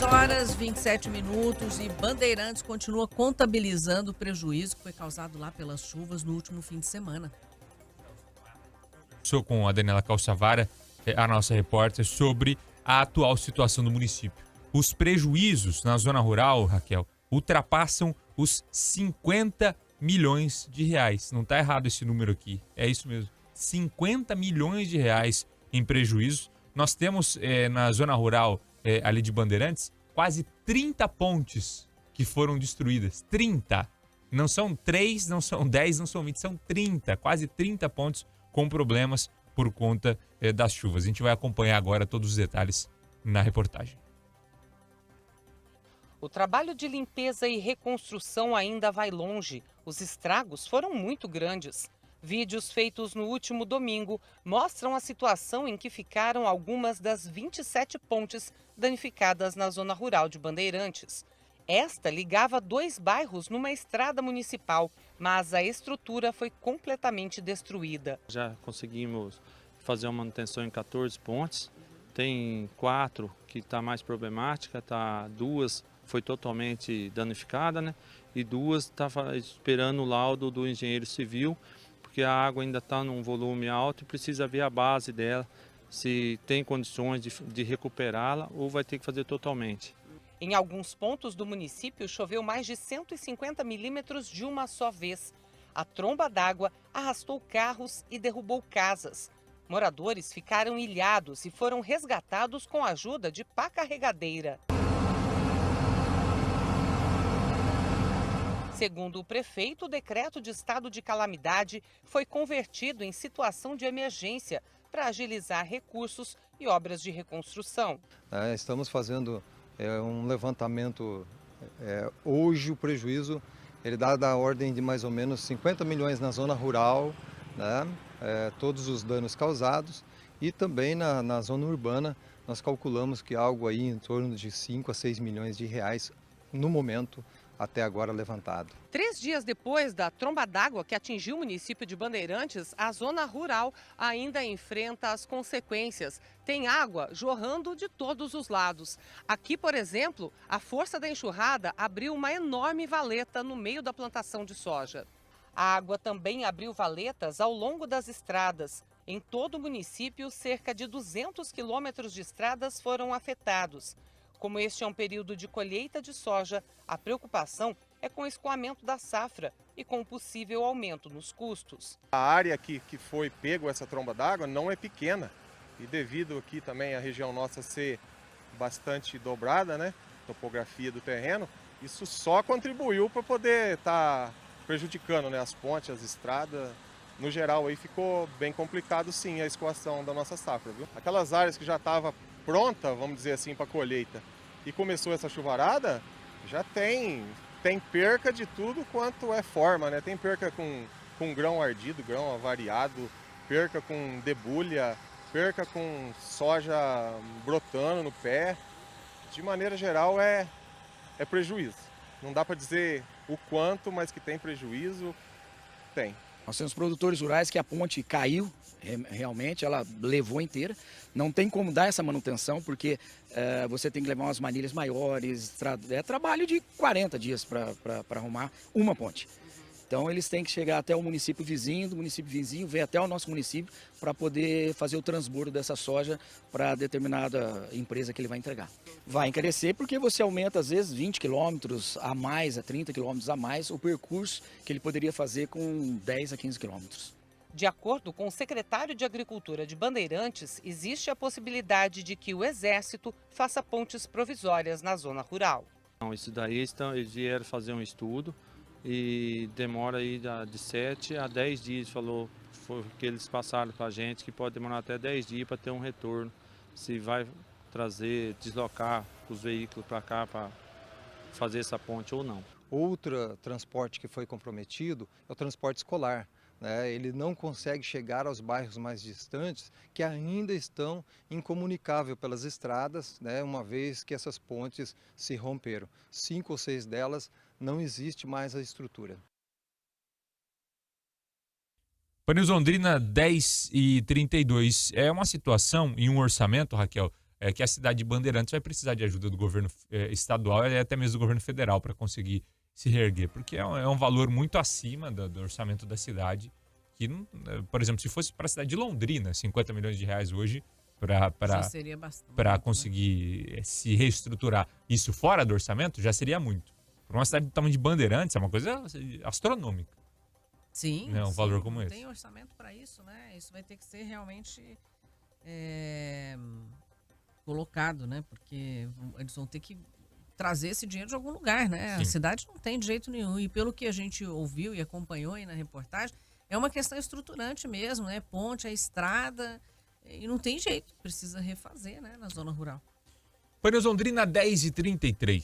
horas 27 minutos e Bandeirantes continua contabilizando o prejuízo que foi causado lá pelas chuvas no último fim de semana. Sou com a Daniela Calçavara, a nossa repórter, sobre a atual situação do município. Os prejuízos na zona rural, Raquel, ultrapassam os 50 milhões de reais. Não está errado esse número aqui, é isso mesmo. 50 milhões de reais em prejuízos. Nós temos na zona rural ali de Bandeirantes quase 30 pontes que foram destruídas. 30. Não são 3, não são 10, não são 20, são 30. Quase 30 pontes com problemas por conta das chuvas. A gente vai acompanhar agora todos os detalhes na reportagem. O trabalho de limpeza e reconstrução ainda vai longe. Os estragos foram muito grandes. Vídeos feitos no último domingo mostram a situação em que ficaram algumas das 27 pontes danificadas na zona rural de Bandeirantes. Esta ligava 2 bairros numa estrada municipal, mas a estrutura foi completamente destruída. Já conseguimos fazer uma manutenção em 14 pontes. Tem 4 que está mais problemática, 2 foi totalmente danificada, né? E 2 está esperando o laudo do engenheiro civil, porque a água ainda está num volume alto e precisa ver a base dela, se tem condições de recuperá-la ou vai ter que fazer totalmente. Em alguns pontos do município choveu mais de 150 milímetros de uma só vez. A tromba d'água arrastou carros e derrubou casas. Moradores ficaram ilhados e foram resgatados com a ajuda de pá carregadeira. Segundo o prefeito, o decreto de estado de calamidade foi convertido em situação de emergência para agilizar recursos e obras de reconstrução. Estamos fazendo um levantamento. Hoje o prejuízo ele dá da ordem de mais ou menos 50 milhões na zona rural, né? Todos os danos causados, e também na zona urbana nós calculamos que algo aí em torno de 5 a 6 milhões de reais no momento até agora levantado. 3 dias depois da tromba d'água que atingiu o município de Bandeirantes, a zona rural ainda enfrenta as consequências. Tem água jorrando de todos os lados. Aqui, por exemplo, a força da enxurrada abriu uma enorme valeta no meio da plantação de soja. A água também abriu valetas ao longo das estradas. Em todo o município, cerca de 200 quilômetros de estradas foram afetados. Como este é um período de colheita de soja, a preocupação é com o escoamento da safra e com o possível aumento nos custos. A área que foi pego essa tromba d'água não é pequena, e devido aqui também a região nossa ser bastante dobrada, né, topografia do terreno, isso só contribuiu para poder estar prejudicando, né, as pontes, as estradas. No geral aí ficou bem complicado sim a escoação da nossa safra, viu? Aquelas áreas que já estavam pronta, vamos dizer assim, para colheita, e começou essa chuvarada, já tem perca de tudo quanto é forma, né? Tem perca com grão ardido, grão avariado, perca com debulha, perca com soja brotando no pé. De maneira geral é prejuízo. Não dá para dizer o quanto, mas que tem prejuízo, tem. Nós temos produtores rurais que a ponte caiu, realmente, ela levou inteira. Não tem como dar essa manutenção, porque você tem que levar umas manilhas maiores, é trabalho de 40 dias para arrumar uma ponte. Então eles têm que chegar até o município vizinho, do município vizinho, vir até o nosso município para poder fazer o transbordo dessa soja para determinada empresa que ele vai entregar. Vai encarecer porque você aumenta às vezes 20 quilômetros a mais, a 30 quilômetros a mais, o percurso que ele poderia fazer com 10 a 15 quilômetros. De acordo com o secretário de Agricultura de Bandeirantes, existe a possibilidade de que o Exército faça pontes provisórias na zona rural. Não, isso daí eles vieram fazer um estudo e demora aí de 7 a 10 dias, foi que eles passaram para a gente, que pode demorar até 10 dias para ter um retorno, se vai deslocar os veículos para cá para fazer essa ponte ou não. Outro transporte que foi comprometido é o transporte escolar. Ele não consegue chegar aos bairros mais distantes que ainda estão incomunicáveis pelas estradas, uma vez que essas pontes se romperam. 5 ou 6 delas não existe mais a estrutura. Pan News Londrina 10h32. É uma situação em um orçamento, Raquel, que a cidade de Bandeirantes vai precisar de ajuda do governo estadual e até mesmo do governo federal para conseguir se reerguer, porque é um valor muito acima do orçamento da cidade, que, por exemplo, se fosse para a cidade de Londrina, 50 milhões de reais hoje para conseguir se reestruturar isso fora do orçamento, já seria muito. Para uma cidade do tamanho de Bandeirantes, é uma coisa astronômica. Sim, né, um valor como esse. Tem orçamento para isso, né? Isso vai ter que ser realmente colocado, né? Porque eles vão ter que trazer esse dinheiro de algum lugar, né? Sim. A cidade não tem de jeito nenhum. E pelo que a gente ouviu e acompanhou aí na reportagem, é uma questão estruturante mesmo, né? Ponte, a estrada, e não tem jeito. Precisa refazer, né? Na zona rural. Pneus Londrina 10h33.